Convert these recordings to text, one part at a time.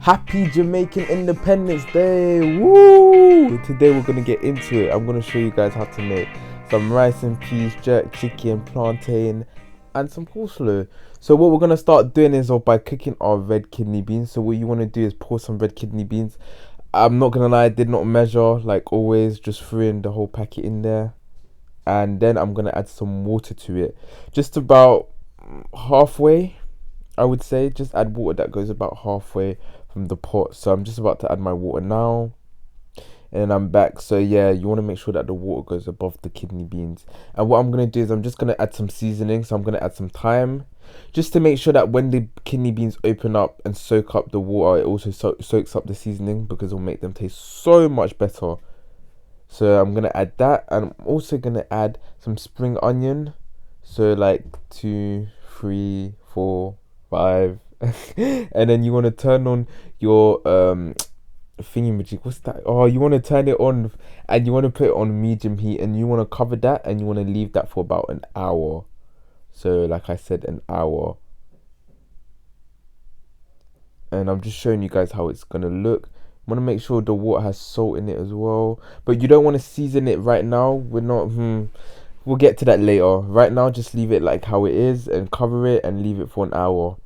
Happy Jamaican Independence Day! Woo! Today we're gonna get into it. I'm gonna show you guys how to make some rice and peas, jerk chicken, plantain, and some coleslaw. So what we're gonna start doing is by cooking our red kidney beans. So what you wanna do is pour some red kidney beans. I'm not gonna lie, I did not measure like always. Just threw in the whole packet in there, and then I'm gonna add some water to it, just about halfway. I would say just add water that goes about halfway from the pot. So I'm just about to add my water now, and I'm back. So yeah, you want to make sure that the water goes above the kidney beans. And what I'm going to do is I'm just going to add some seasoning. So I'm going to add some thyme, just to make sure that when the kidney beans open up and soak up the water, it also soaks up the seasoning, because it'll make them taste so much better. So I'm going to add that, and I'm also going to add some spring onion. So like 2, 3, 4, 5 and then you want to turn on your thingy-majig. What's that? Oh, you want to turn it on, and you want to put it on medium heat, and you want to cover that, and you want to leave that for about an hour. So like I said, an hour. And I'm just showing you guys how it's gonna look. I want to make sure the water has salt in it as well, but you don't want to season it right now. We're not we'll get to that later. Right now, just leave it like how it is and cover it and leave it for an hour.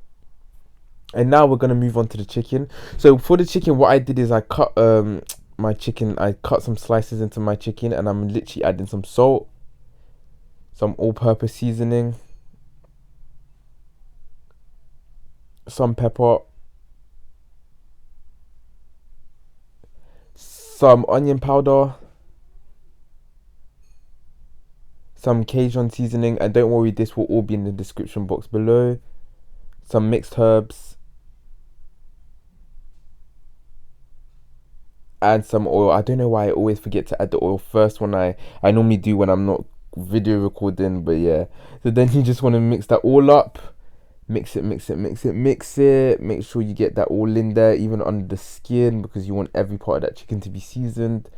And now we're gonna move on to the chicken. So for the chicken, what I did is I cut my chicken. I cut some slices into my chicken, and I'm literally adding some salt, some all-purpose seasoning, some pepper, some onion powder, some cajun seasoning, and don't worry, this will all be in the description box below. Some mixed herbs, and some oil. I don't know why I always forget to add the oil first when I normally do when I'm not video recording, but yeah. So then you just want to mix that all up. Mix it. Make sure you get that all in there, even under the skin, because you want every part of that chicken to be seasoned.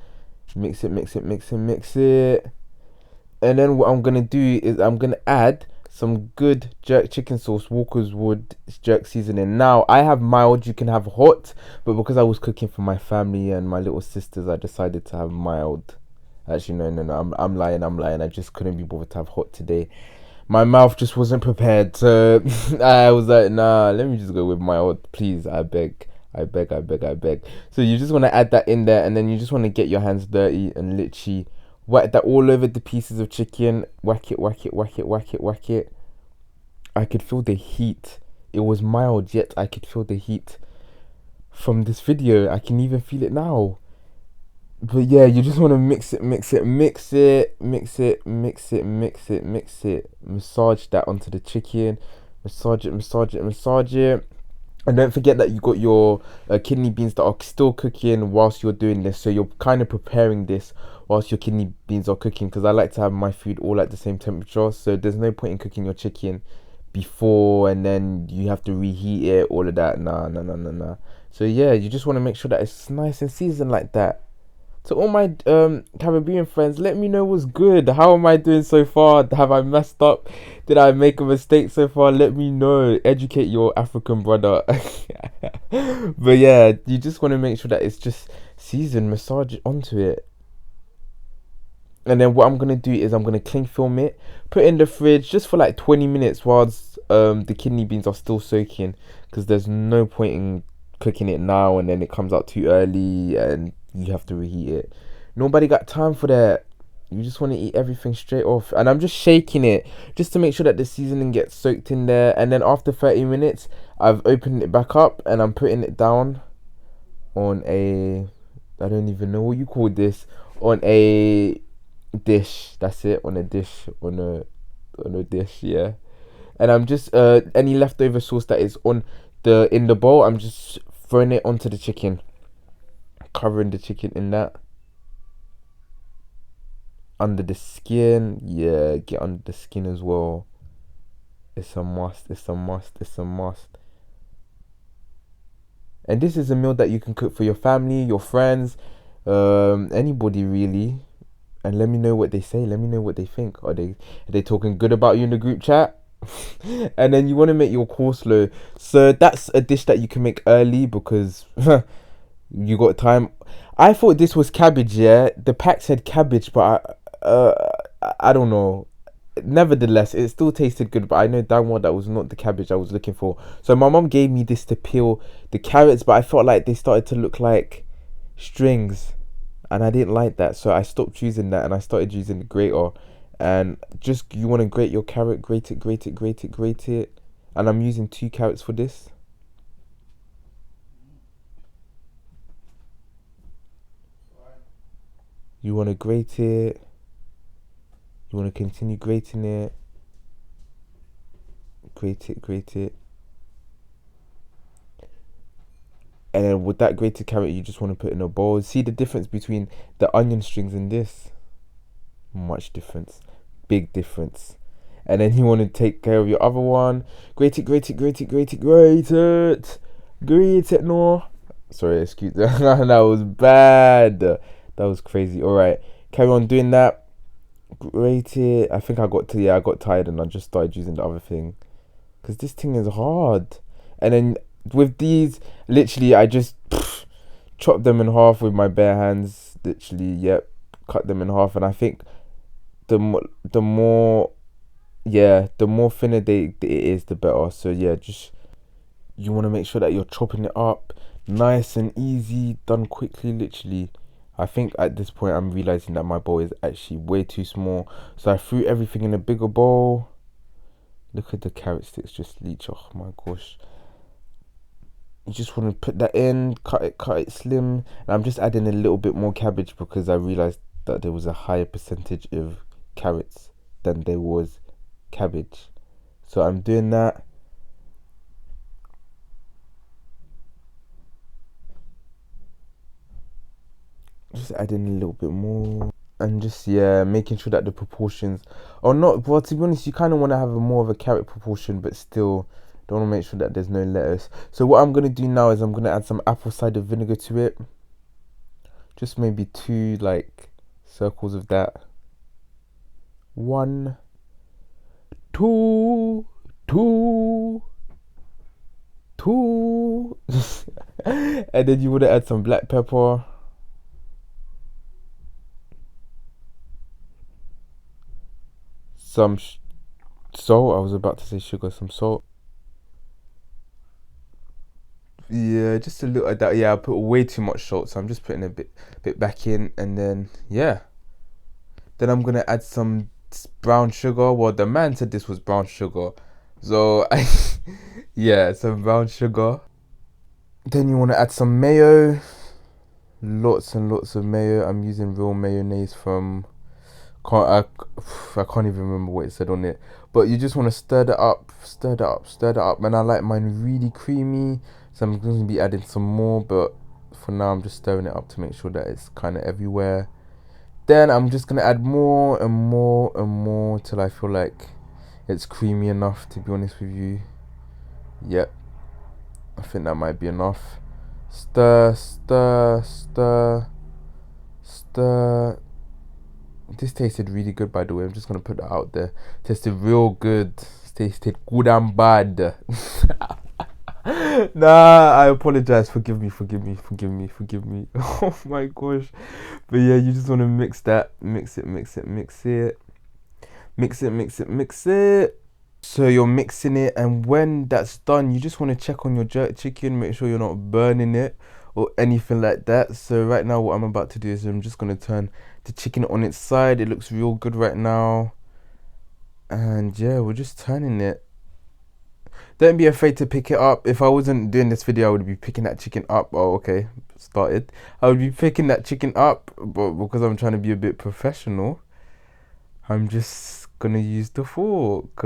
Mix it. And then what I'm gonna do is I'm gonna add some good jerk chicken sauce, walkerswood jerk seasoning. Now I have mild, you can have hot, but because I was cooking for my family and my little sisters, I decided to have mild. Actually, no, I'm lying. I just couldn't be bothered to have hot today. My mouth just wasn't prepared, so I was like, nah, let me just go with mild, please. I beg. So you just want to add that in there, and then you just want to get your hands dirty and literally whack that all over the pieces of chicken. Whack it. I could feel the heat. It was mild, yet I could feel the heat from this video. I can even feel it now. But yeah, you just want to mix it. Massage that onto the chicken. Massage it. And don't forget that you got your kidney beans that are still cooking whilst you're doing this. So you're kind of preparing this whilst your kidney beans are cooking, because I like to have my food all at the same temperature. So there's no point in cooking your chicken before and then you have to reheat it, all of that. Nah. So yeah, you just want to make sure that it's nice and seasoned like that. To all my Caribbean friends, let me know what's good. How am I doing so far? Have I messed up? Did I make a mistake so far? Let me know. Educate your African brother. But yeah, you just want to make sure that it's just seasoned. Massage it onto it. And then what I'm going to do is I'm going to cling film it. Put it in the fridge just for like 20 minutes whilst the kidney beans are still soaking. Because there's no point in cooking it now and then it comes out too early and you have to reheat it. Nobody got time for that. You just want to eat everything straight off. And I'm just shaking it just to make sure that the seasoning gets soaked in there. And then after 30 minutes, I've opened it back up and I'm putting it down on a, I don't even know what you call this, on a dish. That's it, on a dish, on a dish, yeah. And I'm just any leftover sauce that is in the bowl, I'm just throwing it onto the chicken, covering the chicken in that. Under the skin, yeah, get under the skin as well. It's a must. And this is a meal that you can cook for your family, your friends, anybody really. And let me know what they say. Let me know what they think. Are they talking good about you in the group chat? And then you want to make your coleslaw. So that's a dish that you can make early because you got time. I thought this was cabbage, yeah. The pack said cabbage, but I don't know. Nevertheless, it still tasted good, but I know damn well that was not the cabbage I was looking for. So my mom gave me this to peel the carrots, but I felt like they started to look like strings, and I didn't like that, so I stopped using that and I started using the grater. And just you want to grate your carrot, grate it, grate it, grate it, grate it. And I'm using 2 carrots for this. You want to grate it. You want to continue grating it. Grate it, grate it. And then with that grated carrot, you just want to put in a bowl. See the difference between the onion strings and this? Much difference. Big difference. And then you want to take care of your other one. Grate it, grate it, grate it, grate it, grate it. Grate it, no. Sorry, excuse me. That was bad. That was crazy. Alright, carry on doing that. Grate it. I think I got tired and I just started using the other thing. Because this thing is hard. And then with these, literally, I just chop them in half with my bare hands. Literally, yep. Cut them in half. And I think the more thinner it is, the better. So yeah, just you want to make sure that you're chopping it up nice and easy, done quickly. Literally, I think at this point I'm realizing that my bowl is actually way too small, so I threw everything in a bigger bowl. Look at the carrot sticks just leach. Oh my gosh. You just want to put that in, cut it slim. And I'm just adding a little bit more cabbage because I realized that there was a higher percentage of carrots than there was cabbage. So I'm doing that. Just adding a little bit more. And just, yeah, making sure that the proportions are not, well, to be honest, you kind of want to have more of a carrot proportion, but still don't want to make sure that there's no lettuce. So what I'm going to do now is I'm going to add some apple cider vinegar to it. Just maybe 2 like circles of that. 1, 2, 2, 2. And then you want to add some black pepper. Some salt. I was about to say sugar. Some salt. Yeah, just a little of that. Yeah, I put way too much salt, so I'm just putting a bit back in, and then yeah. Then I'm gonna add some brown sugar. Well, the man said this was brown sugar, so yeah, some brown sugar. Then you want to add some mayo. Lots and lots of mayo. I'm using real mayonnaise from. I can't even remember what it said on it, but you just want to stir that up, and I like mine really creamy, so I'm going to be adding some more, but for now I'm just stirring it up to make sure that it's kind of everywhere. Then I'm just going to add more and more and more till I feel like it's creamy enough, to be honest with you. Yep, I think that might be enough. Stir. This tasted really good, by the way. I'm just gonna put that out there. Tasted real good. Tasted good and bad. Nah, I apologize. Forgive me. Oh my gosh. But yeah, you just want to mix that. Mix it. So you're mixing it, and when that's done, you just want to check on your jerk chicken. Make sure you're not burning it or anything like that. So right now what I'm about to do is I'm just going to turn the chicken on its side. It looks real good right now, and yeah, we're just turning it. Don't be afraid to pick it up. If I wasn't doing this video, I would be picking that chicken up. Oh, okay, started. I would be picking that chicken up, but because I'm trying to be a bit professional, I'm just gonna use the fork.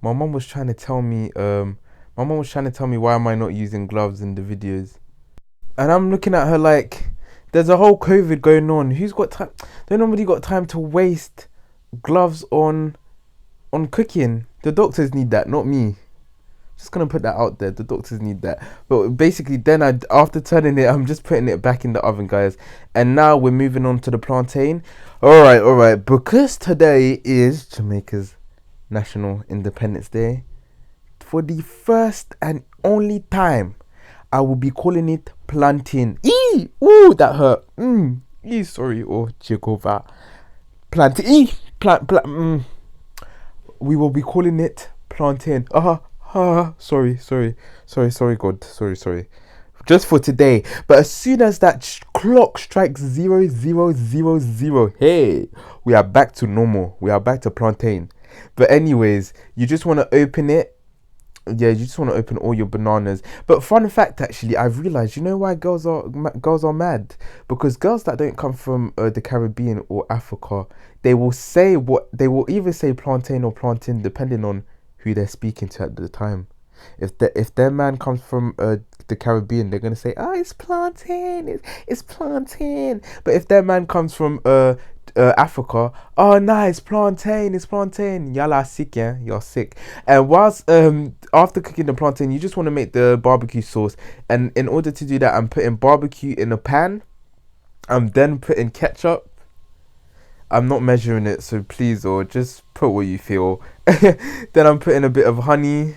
My mom was trying to tell me why am I not using gloves in the videos, and I'm looking at her like, there's a whole COVID going on. Who's got time? They nobody got time to waste gloves on cooking. The doctors need that, not me. Just gonna put that out there. The doctors need that. But basically, then after turning it, I'm just putting it back in the oven, guys. And now we're moving on to the plantain. All right. Because today is Jamaica's National Independence Day, for the first and only time, I will be calling it plantain. Eee! Ooh, that hurt. Sorry. Oh, Jehovah. Plantain. Eee! We will be calling it plantain. Sorry, God. Sorry. Just for today. But as soon as that clock strikes 0000, hey, we are back to normal. We are back to plantain. But anyways, you just want to open it. Yeah, you just want to open all your bananas. But fun fact, actually, I've realized, you know why girls are mad? Because girls that don't come from the Caribbean or Africa, they will either say plantain or plantain depending on who they're speaking to at the time. If their man comes from the Caribbean, they're gonna say, it's plantain, it's plantain. But if their man comes from Africa, it's plantain. Y'all are sick, yeah, you're sick. And whilst after cooking the plantain, you just want to make the barbecue sauce. And in order to do that, I'm putting barbecue in a pan. I'm then putting ketchup. I'm not measuring it, so please, or just put what you feel. Then I'm putting a bit of honey.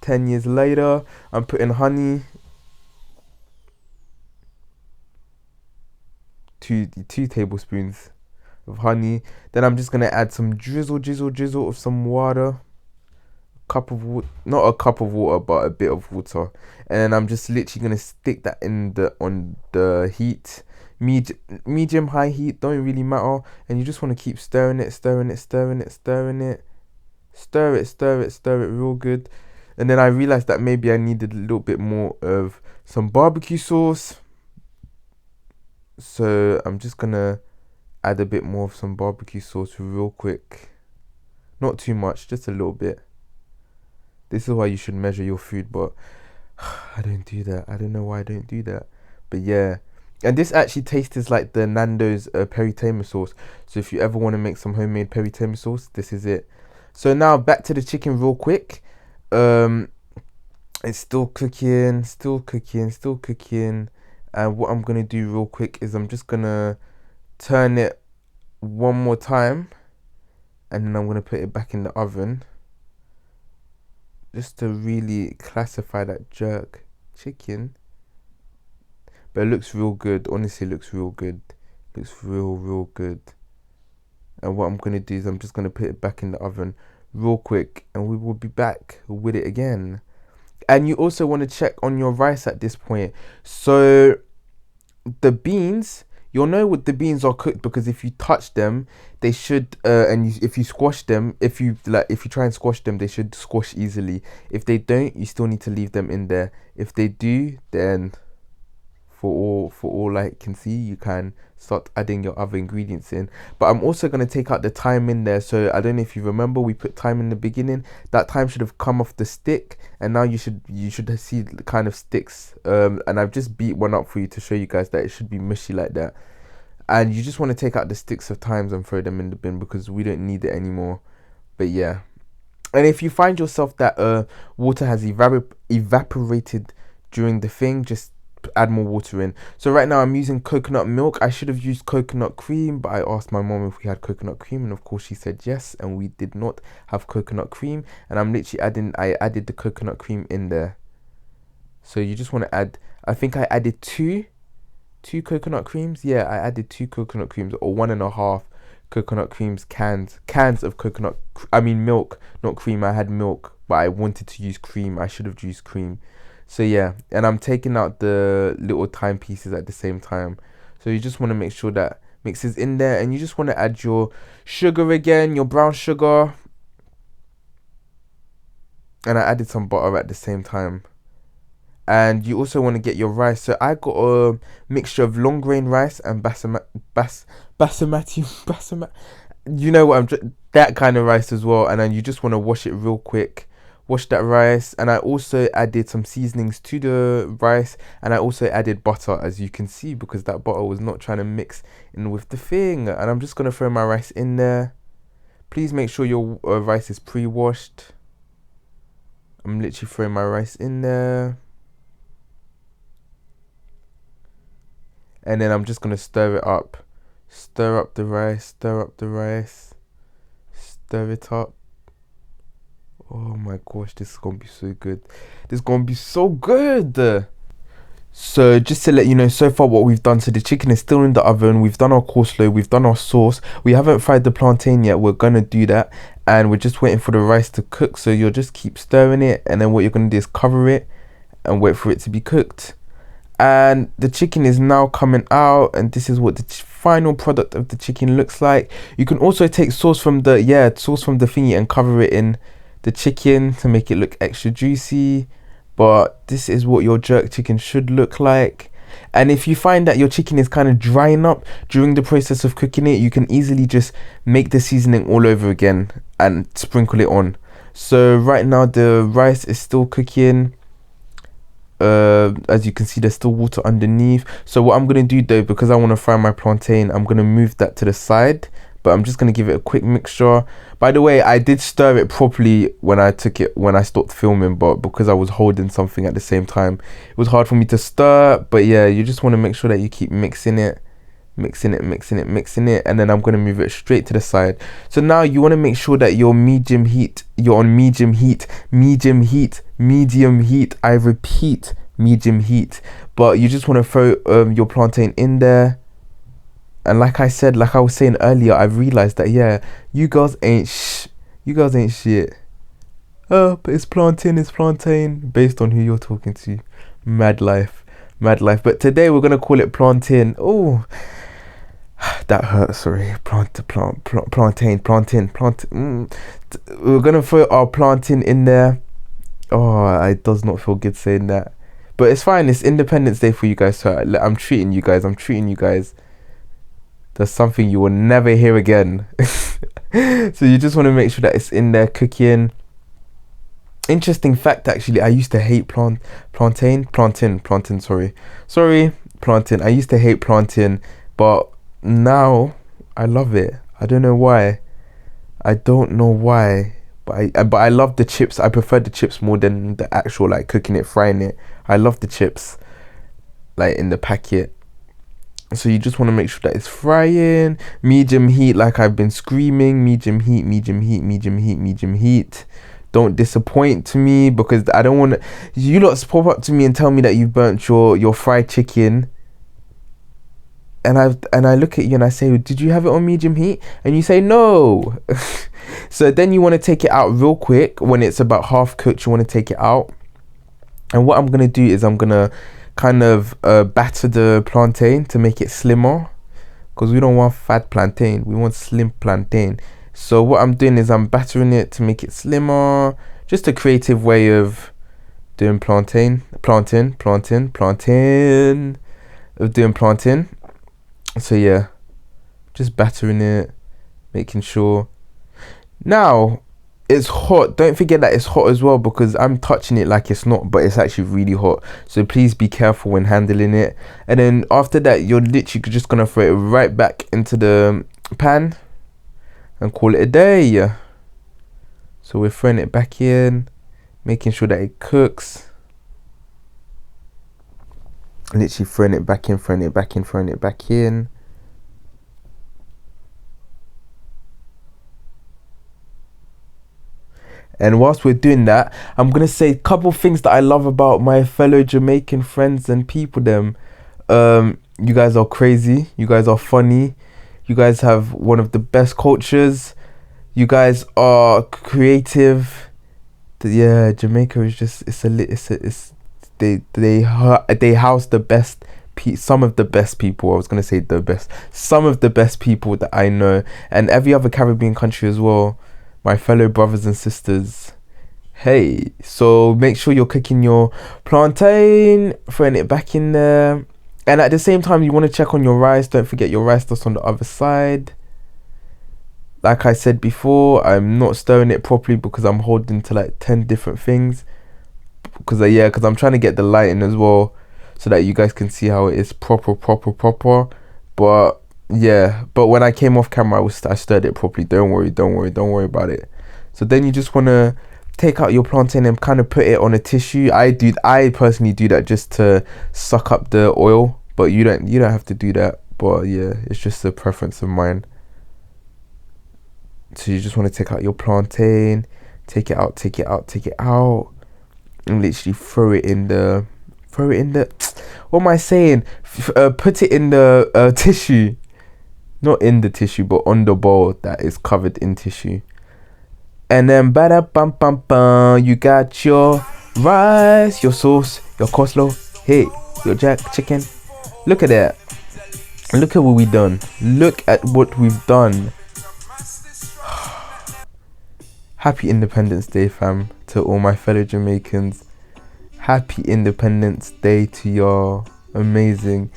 10 years later, I'm putting honey. Two tablespoons of honey. Then I'm just gonna add some drizzle of some water. Not a cup of water, but a bit of water. And then I'm just literally gonna stick that on the heat. Medium high heat, don't really matter. And you just want to keep stirring it. Stir it real good. And then I realized that maybe I needed a little bit more of some barbecue sauce. So I'm just gonna add a bit more of some barbecue sauce real quick. Not too much, just a little bit. This is why you should measure your food, but I don't do that. I don't know why I don't do that. But yeah. And this actually tastes like the Nando's peri tame sauce. So if you ever want to make some homemade peri tame sauce, this is it. So now back to the chicken real quick. It's still cooking. And what I'm gonna do real quick is I'm just gonna turn it one more time, and then I'm gonna put it back in the oven, just to really classify that jerk chicken. But it looks real good. Honestly, it looks real good. Looks real good. And what I'm gonna do is I'm just gonna put it back in the oven real quick, and we will be back with it again. And you also want to check on your rice at this point. So the beans, you'll know what the beans are cooked, because if you touch them, they should if you squash them, if you try and squash them, they should squash easily. If they don't, you still need to leave them in there. If they do, then for all I can see, you can start adding your other ingredients in. But I'm also going to take out the thyme in there. So I don't know if you remember, we put thyme in the beginning. That thyme should have come off the stick, and now you should see the kind of sticks. And I've just beat one up for you to show you guys that it should be mushy like that. And you just want to take out the sticks of thymes and throw them in the bin, because we don't need it anymore. But yeah. And if you find yourself that water has evaporated during the thing, just add more water in. So right now I'm using coconut milk. I should have used coconut cream, but I asked my mom if we had coconut cream, and of course she said yes, and we did not have coconut cream. And I'm literally I added the coconut cream in there. So you just want to add, I think I added two coconut creams. Yeah, I added 2 coconut creams, or 1.5 coconut creams, cans of milk, not cream. I had milk, but I wanted to use cream. I should have used cream. So yeah, and I'm taking out the little thyme pieces at the same time. So you just want to make sure that mixes in there, and you just want to add your sugar again, your brown sugar. And I added some butter at the same time. And you also want to get your rice. So I got a mixture of long grain rice and basmati. You know what, that kind of rice as well. And then you just want to wash it real quick. Wash that rice, and I also added some seasonings to the rice, and I also added butter, as you can see, because that butter was not trying to mix in with the thing. And I'm just going to throw my rice in there. Please make sure your rice is pre-washed. I'm literally throwing my rice in there. And then I'm just gonna stir it up. Stir up the rice, stir up the rice, stir it up. Oh my gosh, this is gonna be so good. This is gonna be so good. So just to let you know, so far what we've done, so the chicken is still in the oven. We've done our coleslaw, we've done our sauce. We haven't fried the plantain yet. We're gonna do that, and we're just waiting for the rice to cook. So you'll just keep stirring it, and then what you're gonna do is cover it and wait for it to be cooked. And the chicken is now coming out, and this is what the final product of the chicken looks like. You can also take sauce from the thingy and cover it in the chicken to make it look extra juicy. But this is what your jerk chicken should look like. And if you find that your chicken is kind of drying up during the process of cooking it, you can easily just make the seasoning all over again and sprinkle it on. So right now the rice is still cooking. As you can see, there's still water underneath. So what I'm gonna do though, because I want to fry my plantain, I'm gonna move that to the side, but I'm just gonna give it a quick mixture. By the way, I did stir it properly when I stopped filming, but because I was holding something at the same time, it was hard for me to stir. But yeah, you just want to make sure that you keep mixing it, and then I'm gonna move it straight to the side. So now you want to make sure that you're on medium heat. I repeat, medium heat. But you just want to throw your plantain in there. And like I was saying earlier, I've realized that you guys ain't shit. But it's plantain, based on who you're talking to. Mad life. But today we're gonna call it plantain. Oh, that hurt. Sorry, plantain. We're gonna throw our plantain in there. Oh, it does not feel good saying that, but it's fine. It's Independence Day for you guys, so I'm treating you guys. That's something you will never hear again. So you just want to make sure that it's in there cooking. Interesting fact, actually, I used to hate plantain. I used to hate plantain, but now I love it. I don't know why, but I love the chips. I prefer the chips more than the actual like cooking it, frying it. I love the chips like in the packet. So you just want to make sure that it's frying, medium heat, like I've been screaming, medium heat. Don't disappoint to me, because I don't want you lot to pop up to me and tell me that you've burnt your fried chicken, and I look at you and I say, did you have it on medium heat? And you say no. So then you want to take it out real quick. When it's about half cooked, you want to take it out. And what I'm gonna do is I'm gonna kind of batter the plantain to make it slimmer, because we don't want fat plantain, we want slim plantain. So what I'm doing is I'm battering it to make it slimmer. Just a creative way of doing plantain. So yeah, just battering it, making sure. Now it's hot. Don't forget that it's hot as well, because I'm touching it like it's not, but it's actually really hot. So please be careful when handling it. And then after that, you're literally just gonna throw it right back into the pan and call it a day. So we're throwing it back in, making sure that it cooks. Literally throwing it back in. And whilst we're doing that, I'm gonna say a couple things that I love about my fellow Jamaican friends and people. You guys are crazy. You guys are funny. You guys have one of the best cultures. You guys are creative. Yeah, Jamaica is just they house the best. Some of the best people. I was gonna say the best. Some of the best people that I know, and every other Caribbean country as well. My fellow brothers and sisters. Hey, so make sure you're cooking your plantain, throwing it back in there, and at the same time you want to check on your rice. Don't forget your rice that's on the other side. Like I said before, I'm not stirring it properly because I'm holding to like 10 different things, because I'm trying to get the light in as well, so that you guys can see how it is proper. But yeah, but when I came off camera, I stirred it properly. Don't worry about it. So then you just want to take out your plantain and kind of put it on a tissue. I personally do that just to suck up the oil, but you don't have to do that. But yeah, it's just a preference of mine. So you just want to take out your plantain, take it out, and literally throw it in the what am I saying? Put it in the tissue, not in the tissue, but on the bowl that is covered in tissue. And then bada bum bum bum, you got your rice, your sauce, your coleslaw, hey, your jack chicken. Look at that. Look at what we've done. Look at what we've done. Happy Independence Day, fam, to all my fellow Jamaicans. Happy Independence Day to y'all. Amazing.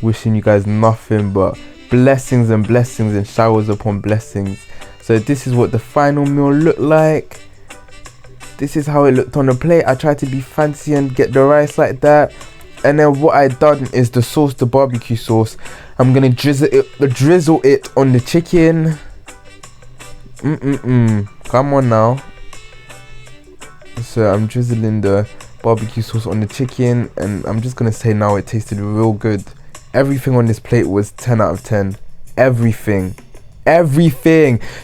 Wishing you guys nothing but blessings and blessings and showers upon blessings. So this is what the final meal looked like. This is how it looked on the plate. I tried to be fancy and get the rice like that. And then what I done is the sauce, the barbecue sauce. I'm gonna drizzle it on the chicken. Come on now. So I'm drizzling the barbecue sauce on the chicken, and I'm just gonna say now it tasted real good. Everything on this plate was 10 out of 10. Everything.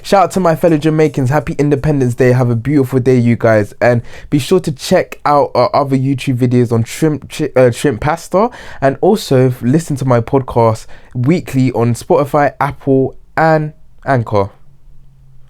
Shout out to my fellow Jamaicans. Happy Independence Day. Have a beautiful day, you guys, and be sure to check out our other YouTube videos on shrimp pasta, and also listen to my podcast weekly on Spotify, Apple and Anchor.